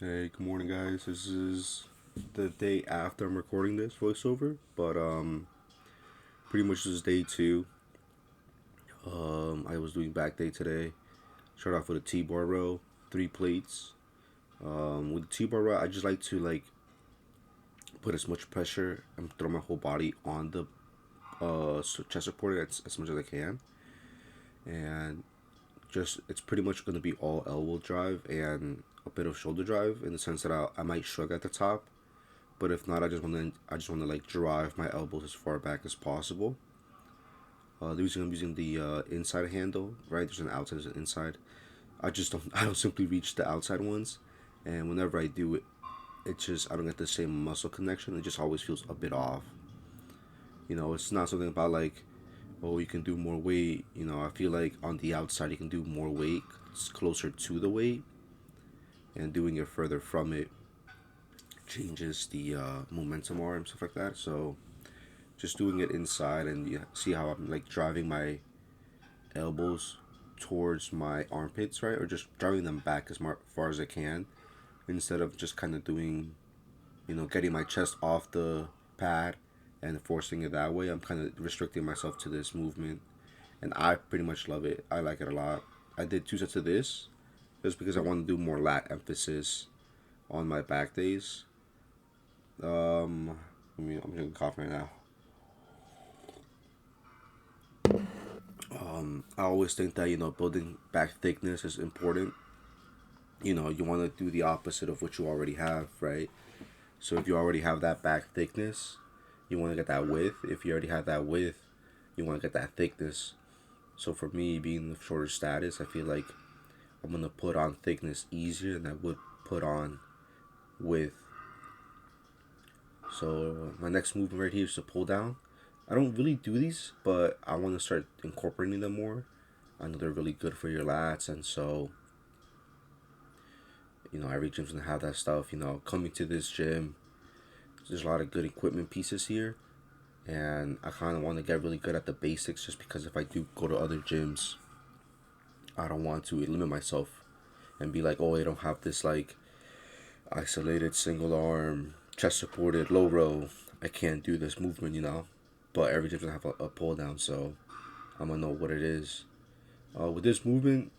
Hey, good morning, guys. This is the day after I'm recording this voiceover, but pretty much this is day two. I was doing back day today. Start off with a T-bar row, 3 plates. With the T-bar row, I just like to put as much pressure and throw my whole body on the chest support as much as I can, and just it's pretty much going to be all elbow drive and a bit of shoulder drive in the sense that I might shrug at the top. But if not, I just want to drive my elbows as far back as possible. The reason I'm using the inside handle, right? There's an outside, there's an inside. I don't simply reach the outside ones, and whenever I do it, I don't get the same muscle connection. It just always feels a bit off. It's not something about like, oh, you can do more weight. I feel like on the outside you can do more weight. It's closer to the weight, and doing it further from it changes the momentum more and stuff like that. So just doing it inside, and you see how I'm like driving my elbows towards my armpits, right? Or just driving them back as far as I can instead of just kind of doing, getting my chest off the pad and forcing it that way. I'm kind of restricting myself to this movement, and I pretty much love it. I like it a lot. I did 2 sets of this just because I want to do more lat emphasis on my back days. I'm gonna cough right now. I always think that building back thickness is important. You want to do the opposite of what you already have, right? So if you already have that back thickness, you want to get that width. If you already have that width, you want to get that thickness. So for me, being the shorter status, I feel like I'm gonna put on thickness easier than I would put on width. So my next movement right here is to pull down. I don't really do these, but I want to start incorporating them more. I know they're really good for your lats, and so every gym's gonna have that stuff. Coming to this gym, there's a lot of good equipment pieces here, and I kind of want to get really good at the basics, just because if I do go to other gyms, I don't want to limit myself and be like, oh, I don't have this like isolated single arm chest supported low row. I can't do this movement. But every gym's gonna have a pull down, so I'm gonna know what it is. With this movement,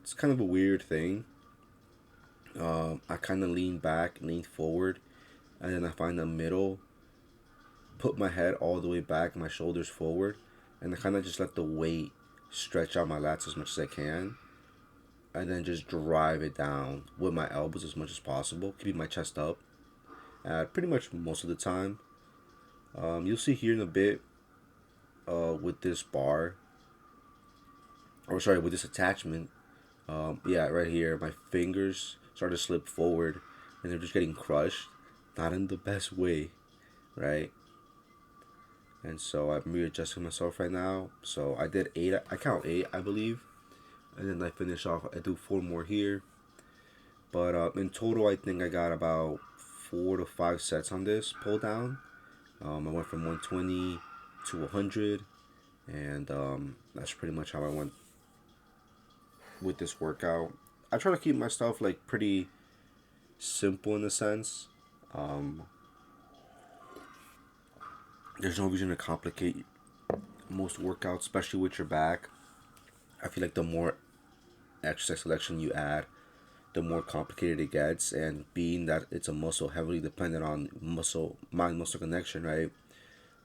it's kind of a weird thing. I kind of lean back, lean forward, and then I find the middle, put my head all the way back, my shoulders forward, and I kind of just let the weight stretch out my lats as much as I can, and then just drive it down with my elbows as much as possible, keeping my chest up. Pretty much most of the time. You'll see here in a bit with this bar, or sorry, with this attachment. Yeah, right here, my fingers start to slip forward, and they're just getting crushed, not in the best way, right? And so I'm readjusting myself right now. So I did 8. I count 8, I believe, and then I finish off. I do 4 more here, but in total, I think I got about 4 to 5 sets on this pull down. I went from 120 to 100, and that's pretty much how I went with this workout. I try to keep my stuff like pretty simple in a sense. Um, there's no reason to complicate most workouts, especially with your back. I feel like the more exercise selection you add, the more complicated it gets. And being that it's a muscle heavily dependent on mind muscle connection, right?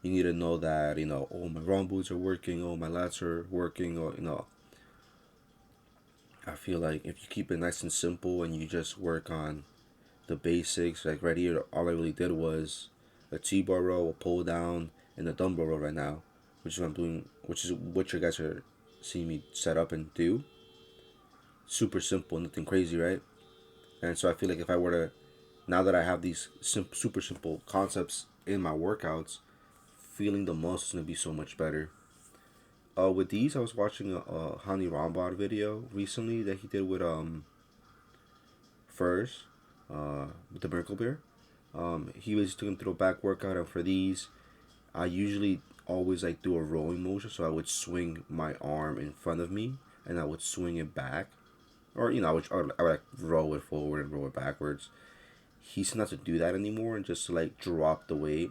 You need to know that oh, my rumbles are working, oh, my lats are working, or I feel like if you keep it nice and simple and you just work on the basics, like right here, all I really did was a T-bar row, a pull down, and a dumbbell row right now, which is what I'm doing, which is what you guys are seeing me set up and do. Super simple, nothing crazy, right? And so I feel like if I were to, now that I have these super simple concepts in my workouts, feeling the muscles is gonna be so much better. With these, I was watching a Hani Rambod video recently that he did with Furs, with the Miracle Bear. He was doing through a back workout, and for these, I usually always like do a rolling motion. So I would swing my arm in front of me, and I would swing it back. or I would like roll it forward and roll it backwards. He's not to do that anymore and just to like drop the weight.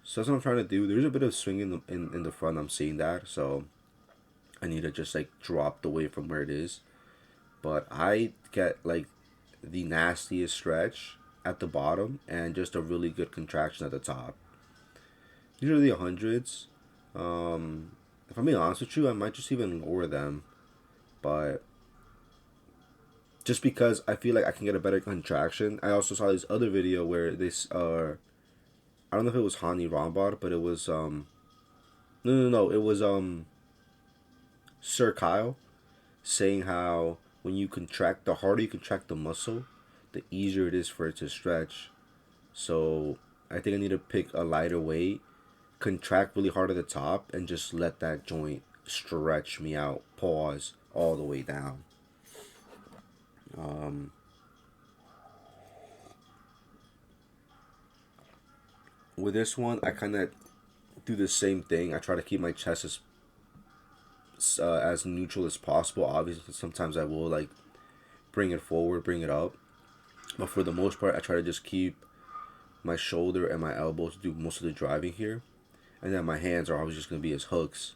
So that's what I'm trying to do. There's a bit of swing in the front. I'm seeing that, so I need to just like drop the weight from where it is. But I get like the nastiest stretch at the bottom and just a really good contraction at the top. Usually the hundreds. If I'm being honest with you, I might just even lower them, but just because I feel like I can get a better contraction. I also saw this other video where this I don't know if it was Hani Rambod, but it was no, it was Sir Kyle saying how when you contract, the harder you contract the muscle, the easier it is for it to stretch. So I think I need to pick a lighter weight, contract really hard at the top, and just let that joint stretch me out. Pause all the way down. Um, with this one, I kind of do the same thing. I try to keep my chest as neutral as possible. Obviously, sometimes I will like bring it forward, bring it up, but for the most part, I try to just keep my shoulder and my elbows to do most of the driving here, and then my hands are always just gonna be as hooks.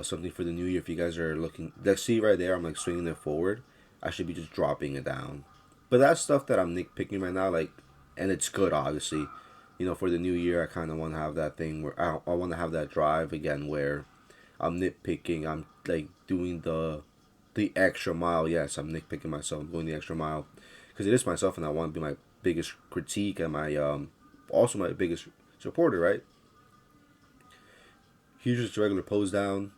Something for the new year. If you guys are looking, like see right there, I'm like swinging it forward. I should be just dropping it down. But that's stuff that I'm nitpicking right now, like, and it's good, obviously. For the new year, I kind of want to have that thing where I want to have that drive again, where I'm nitpicking. I'm like doing the extra mile. Yes, I'm nitpicking myself. I'm going the extra mile because it is myself, and I want to be my biggest critique and my also my biggest supporter, right? Here's just a regular pose down.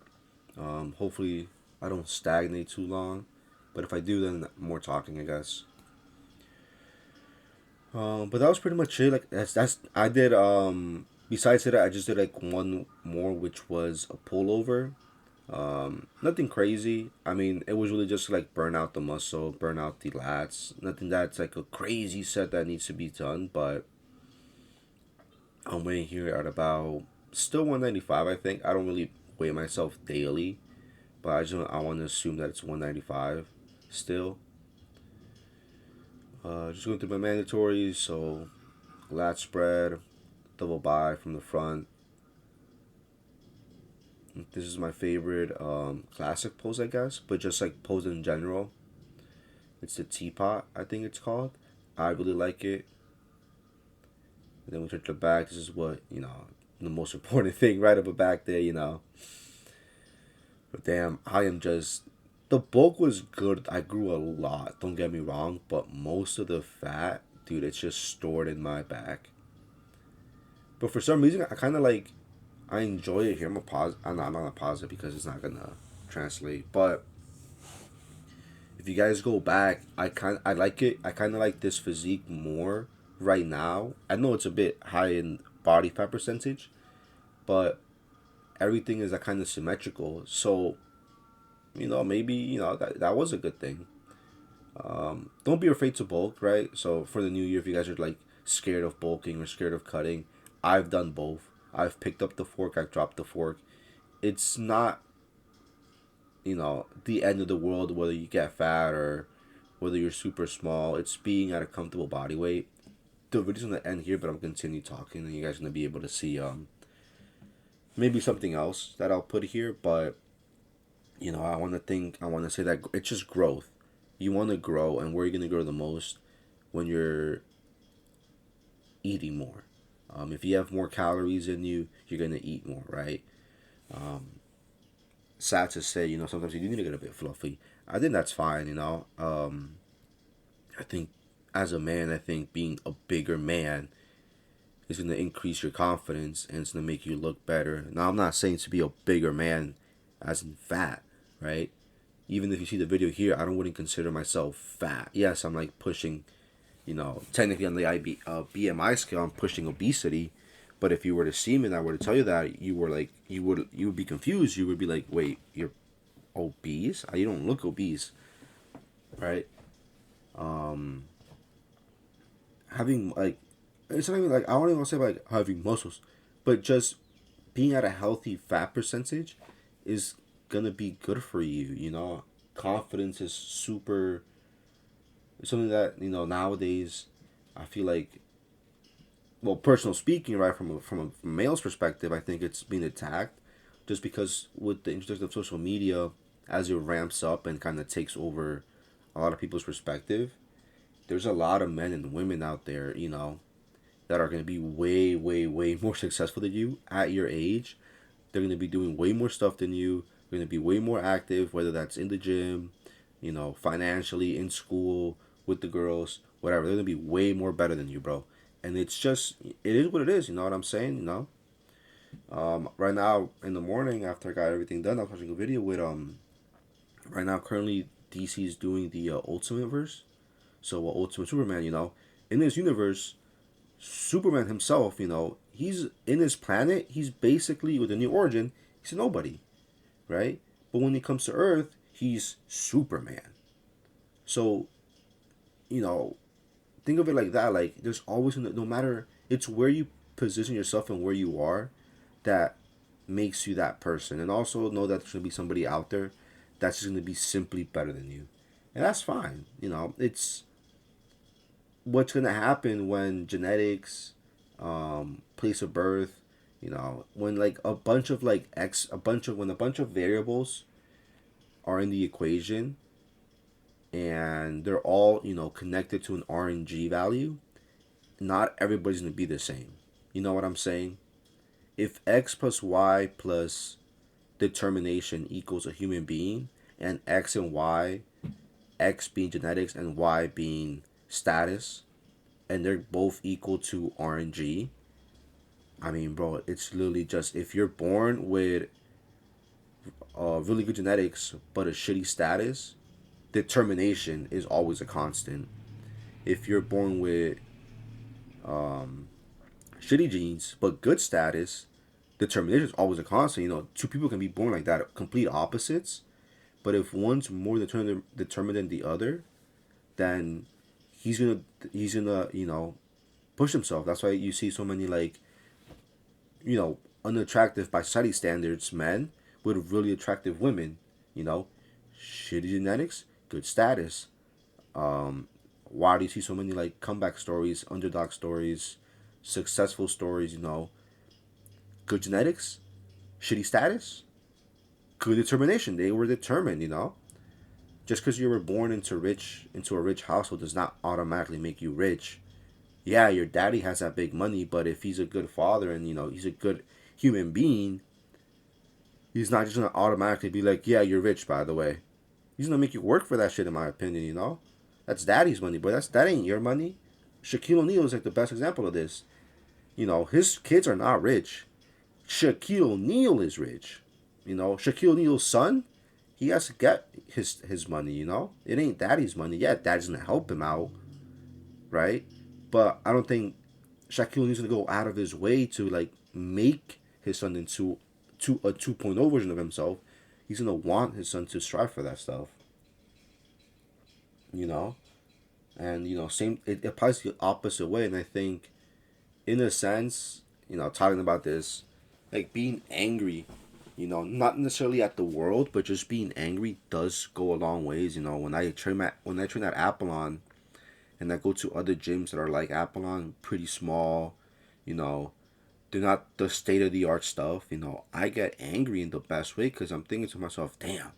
Hopefully, I don't stagnate too long, but if I do, then more talking, I guess. But that was pretty much it. Like that's I did. Besides that, I just did like one more, which was a pullover. Nothing crazy. I mean, it was really just to, like burn out the muscle, burn out the lats. Nothing that's like a crazy set that needs to be done. But I'm weighing here at about still 195. I think I don't really weigh myself daily, but I want to assume that it's 195 still. Just going through my mandatories. So lat spread, double by from the front. This is my favorite classic pose, I guess, but just like pose in general. It's the teapot, I think it's called. I really like it. And then we turn to the back. This is what, the most important thing right up the back there. But damn, I am just. The bulk was good. I grew a lot, don't get me wrong, but most of the fat, dude, it's just stored in my back. But for some reason, I kind of like. I enjoy it here. I'm not gonna pause it because it's not gonna translate. But if you guys go back, I like it. I kind of like this physique more right now. I know it's a bit high in body fat percentage, but everything is kind of symmetrical. So maybe that was a good thing. Don't be afraid to bulk, right? So for the new year, if you guys are like scared of bulking or scared of cutting, I've done both. I've picked up the fork, I've dropped the fork. It's not, the end of the world whether you get fat or whether you're super small. It's being at a comfortable body weight. The video's gonna end here, but I'm gonna continue talking, and you guys are gonna be able to see maybe something else that I'll put here. But I want to say that it's just growth. You want to grow, and where you're gonna grow the most when you're eating more. If you have more calories in you, you're gonna eat more, right? Um, Sad to say, sometimes you do need to get a bit fluffy. I think that's fine. I think as a man, I think being a bigger man is gonna increase your confidence and it's gonna make you look better. Now, I'm not saying to be a bigger man, as in fat, right? Even if you see the video here, I don't wouldn't consider myself fat. Yes, I'm like pushing technically on the BMI scale, I'm pushing obesity. But if you were to see me and I were to tell you that, you would be confused. You would be like, wait, you're obese? You don't look obese, right? Um, having like, it's not even like I don't even want to say like having muscles, but just being at a healthy fat percentage is gonna be good for you. confidence is super. It's something that nowadays, I feel like, well, personal speaking, right, from a male's perspective, I think it's being attacked, just because with the introduction of social media, as it ramps up and kind of takes over a lot of people's perspective, there's a lot of men and women out there, that are going to be way, way, way more successful than you at your age. They're going to be doing way more stuff than you. They're going to be way more active, whether that's in the gym, financially, in school, with the girls, whatever. They're going to be way more better than you, bro. And it's just, it is what it is. You know what I'm saying? Right now in the morning after I got everything done, I was watching a video with right now currently DC is doing the Ultimate Verse. So Ultimate Superman, in this universe, Superman himself, he's in his planet. He's basically, with a new origin, he's a nobody, right? But when he comes to Earth, he's Superman. So, you know, think of it like that. Like, there's always, no matter, it's where you position yourself and where you are that makes you that person. And also know that there's going to be somebody out there that's just going to be simply better than you. And that's fine. It's what's going to happen when genetics, place of birth, when like a bunch of like when a bunch of variables are in the equation and they're all, connected to an RNG value, not everybody's going to be the same. You know what I'm saying? If X plus Y plus determination equals a human being, and X and Y, X being genetics and Y being status, and they're both equal to RNG, I mean, bro, it's literally just if you're born with really good genetics but a shitty status, determination is always a constant. If you're born with shitty genes but good status, determination is always a constant. Two people can be born like that, complete opposites. But if one's more determined than the other, then he's gonna push himself. That's why you see so many like unattractive by society standards men with really attractive women. You know, shitty genetics, good status. Why do you see so many like comeback stories, underdog stories, successful stories? Good genetics, shitty status, good determination. They were determined. Just because you were born into a rich household does not automatically make you rich. Yeah, your daddy has that big money, but if he's a good father and he's a good human being, he's not just gonna automatically be like, yeah, you're rich, by the way. He's gonna make you work for that shit, in my opinion. That's daddy's money, but that ain't your money. Shaquille O'Neal is like the best example of this. His kids are not rich. Shaquille O'Neal is rich. Shaquille O'Neal's son, he has to get his money. It ain't daddy's money. Yeah, daddy's gonna help him out, right? But I don't think Shaquille O'Neal's gonna go out of his way to like make his son into a 2.0 version of himself. He's gonna want his son to strive for that stuff. You know, and same. It applies the opposite way, and I think, in a sense, talking about this, like being angry, not necessarily at the world, but just being angry does go a long ways. When I train at Apollon, and I go to other gyms that are like Apollon, pretty small, you know, they're not the state of the art stuff. I get angry in the best way because I'm thinking to myself, damn,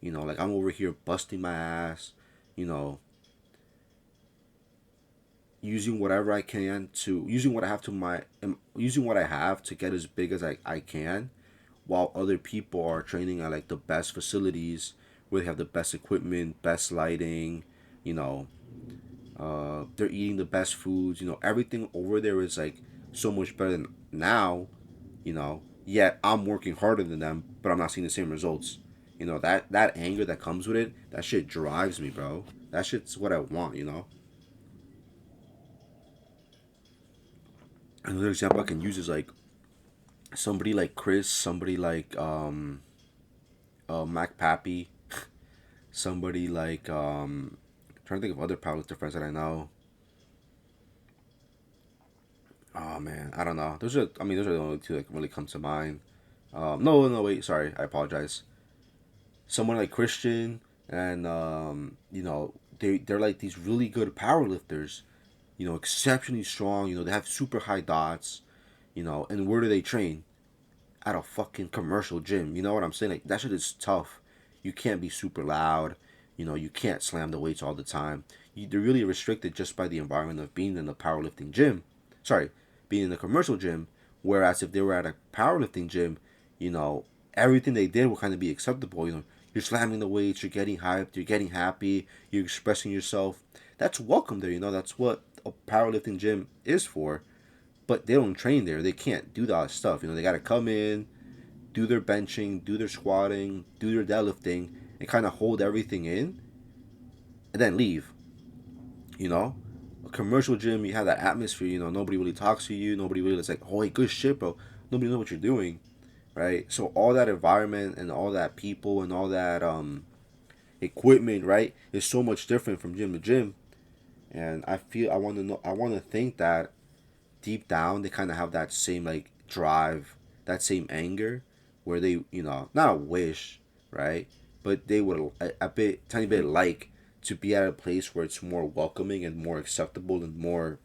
like I'm over here busting my ass, you know, using whatever I can to using what I have to get as big as I can, while other people are training at like the best facilities where they have the best equipment, best lighting, you know, they're eating the best foods. Everything over there is like so much better than now. Yet I'm working harder than them, but I'm not seeing the same results. That anger that comes with it, that shit drives me, bro. That shit's what I want. Another example I can use is like somebody like Chris, somebody like Mac Pappy, somebody like trying to think of other powerlifter friends that I know. Oh man, I don't know. Those are the only two that really come to mind. No, no, wait, sorry, I apologize. Someone like Christian, and they're like these really good power lifters, exceptionally strong. They have super high dots. And where do they train? At a fucking commercial gym. You know what I'm saying? Like that shit is tough. You can't be super loud. You can't slam the weights all the time. They're really restricted just by the environment of being in the powerlifting gym. Sorry, being in the commercial gym. Whereas if they were at a powerlifting gym, you know, everything they did would kind of be acceptable. You're slamming the weights, you're getting hyped, you're getting happy, you're expressing yourself. That's welcome there. That's what a powerlifting gym is for. But they don't train there. They can't do that stuff. They got to come in, do their benching, do their squatting, do their deadlifting, and kind of hold everything in, and then leave. You know, a commercial gym, you have that atmosphere. Nobody really talks to you. Nobody really is like, "Oh, hey, good shit, bro." Nobody knows what you're doing, right? So all that environment and all that people and all that equipment, right, is so much different from gym to gym. And I want to know. I want to think that deep down they kind of have that same like drive, that same anger, where they not a wish, right, but they would a bit tiny bit like to be at a place where it's more welcoming and more acceptable and more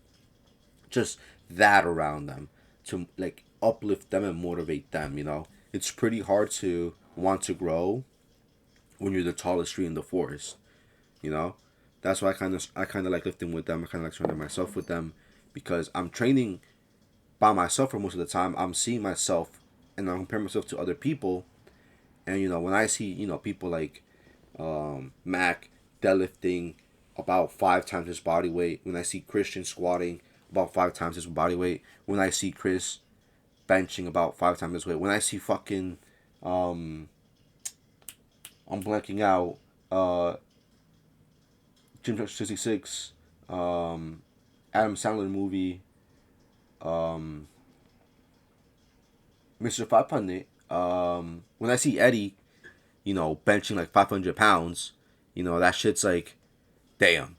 just that around them to like uplift them and motivate them. It's pretty hard to want to grow when you're the tallest tree in the forest. you know that's why I kind of like lifting with them. I kind of like training myself with them because I'm training by myself for most of the time. I'm seeing myself and I'm comparing myself to other people. And when I see people like Mac deadlifting about 5 times his body weight, when I see Christian squatting about 5 times his body weight, when I see Chris benching about 5 times his weight, when I see fucking I'm blanking out Jim 66, Adam Sandler movie, Mr. 500. When I see Eddie, benching like 500 pounds, that shit's like, damn,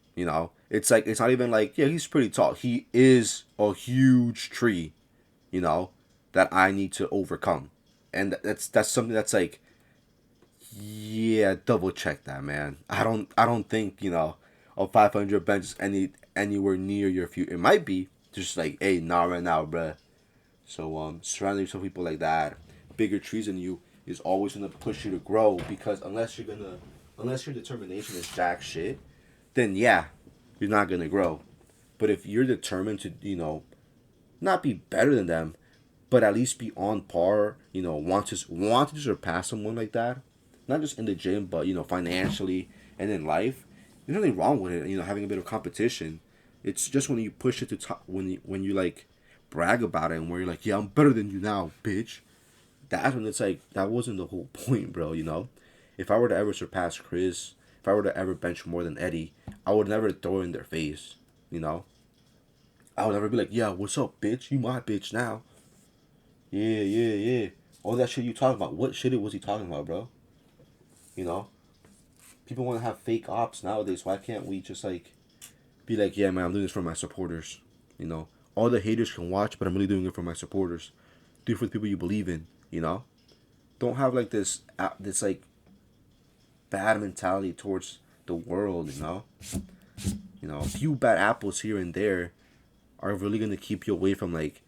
it's like, it's not even like, yeah, he's pretty tall. He is a huge tree, you know, that I need to overcome. And that's something that's like, yeah, double check that, man. I don't think, a 500 bench is anywhere near your future. It might be just like, hey, nah, right now, bruh. So surrounding yourself with people like that, bigger trees than you, is always gonna push you to grow. Because unless your determination is jack shit, then yeah, you're not gonna grow. But if you're determined to, not be better than them, but at least be on par, want to surpass someone like that, not just in the gym, but financially and in life, there's nothing wrong with it. Having a bit of competition. It's just when you push it to top, when you like brag about it and where you're like, yeah, I'm better than you now, bitch. That's when it's like, that wasn't the whole point, bro. If I were to ever surpass Chris, if I were to ever bench more than Eddie, I would never throw it in their face. You know, I would never be like, yeah, what's up, bitch? You my bitch now. Yeah, yeah, yeah. All that shit you talking about. What shit was he talking about, bro? You know, people want to have fake ops nowadays. Why can't we just like be like, yeah, man, I'm doing this for my supporters. All the haters can watch, but I'm really doing it for my supporters. Do it for the people you believe in. Don't have like this like bad mentality towards the world. A few bad apples here and there are really gonna keep you away from like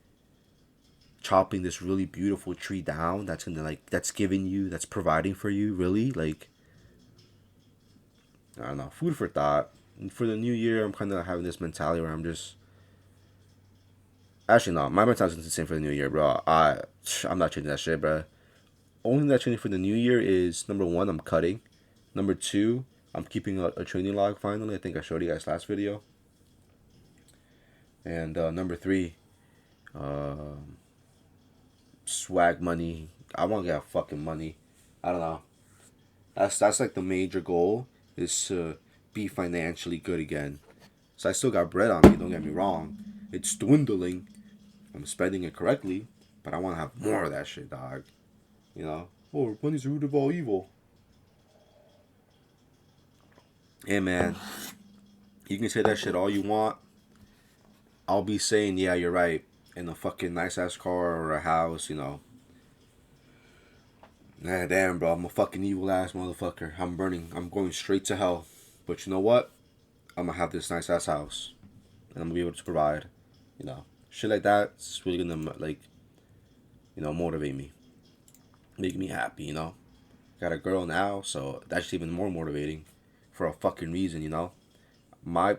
chopping this really beautiful tree down. That's giving you, that's providing for you. Really, like, I don't know, food for thought. And for the new year, I'm kind of having this mentality where I'm just, actually no, my mentality is the same for the new year, bro. I'm not changing that shit, bro. Only thing that's changing for the new year is, number one, I'm cutting. Number two, I'm keeping a training log finally. I think I showed you guys last video. And number three, uh, swag money. I want to get fucking money. I don't know. That's like the major goal, is to be financially good again. So I still got bread on me. Don't get me wrong. It's dwindling. I'm spending it correctly, but I want to have more of that shit, dog. Oh, money's the root of all evil. Hey, man, you can say that shit all you want. I'll be saying, yeah, you're right. In a fucking nice ass car or a house, Nah, damn, bro. I'm a fucking evil ass motherfucker. I'm burning. I'm going straight to hell. But you know what? I'm gonna have this nice ass house, and I'm gonna be able to provide. You know, shit like that's really gonna like, motivate me, make me happy. Got a girl now, so that's even more motivating, for a fucking reason.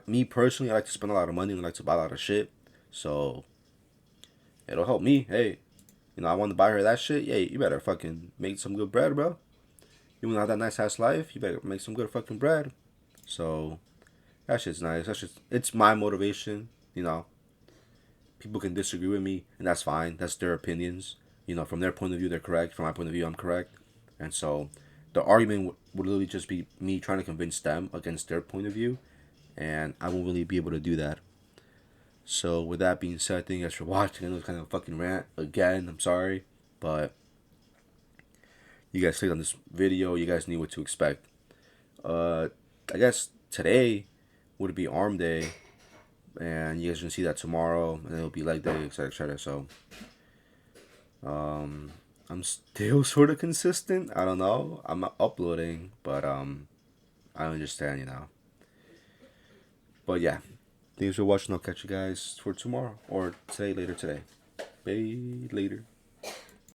Me personally, I like to spend a lot of money and I like to buy a lot of shit, so it'll help me. Hey, I want to buy her that shit. Yeah, you better fucking make some good bread, bro. You wanna have that nice ass life? You better make some good fucking bread. So that shit's nice. It's my motivation. People can disagree with me, and that's fine. That's their opinions. From their point of view, they're correct. From my point of view, I'm correct. And so, the argument would literally just be me trying to convince them against their point of view, and I won't really be able to do that. So, with that being said, thank you guys for watching. I know it's kind of a fucking rant again. I'm sorry, but you guys clicked on this video. You guys knew what to expect. Uh, I guess today would be arm day, and you guys are gonna see that tomorrow, and it'll be leg day, etc., etc. So, I'm still sort of consistent. I don't know. I'm not uploading, but I understand. But yeah, thanks for watching. I'll catch you guys for tomorrow or today, later today. Bye, later.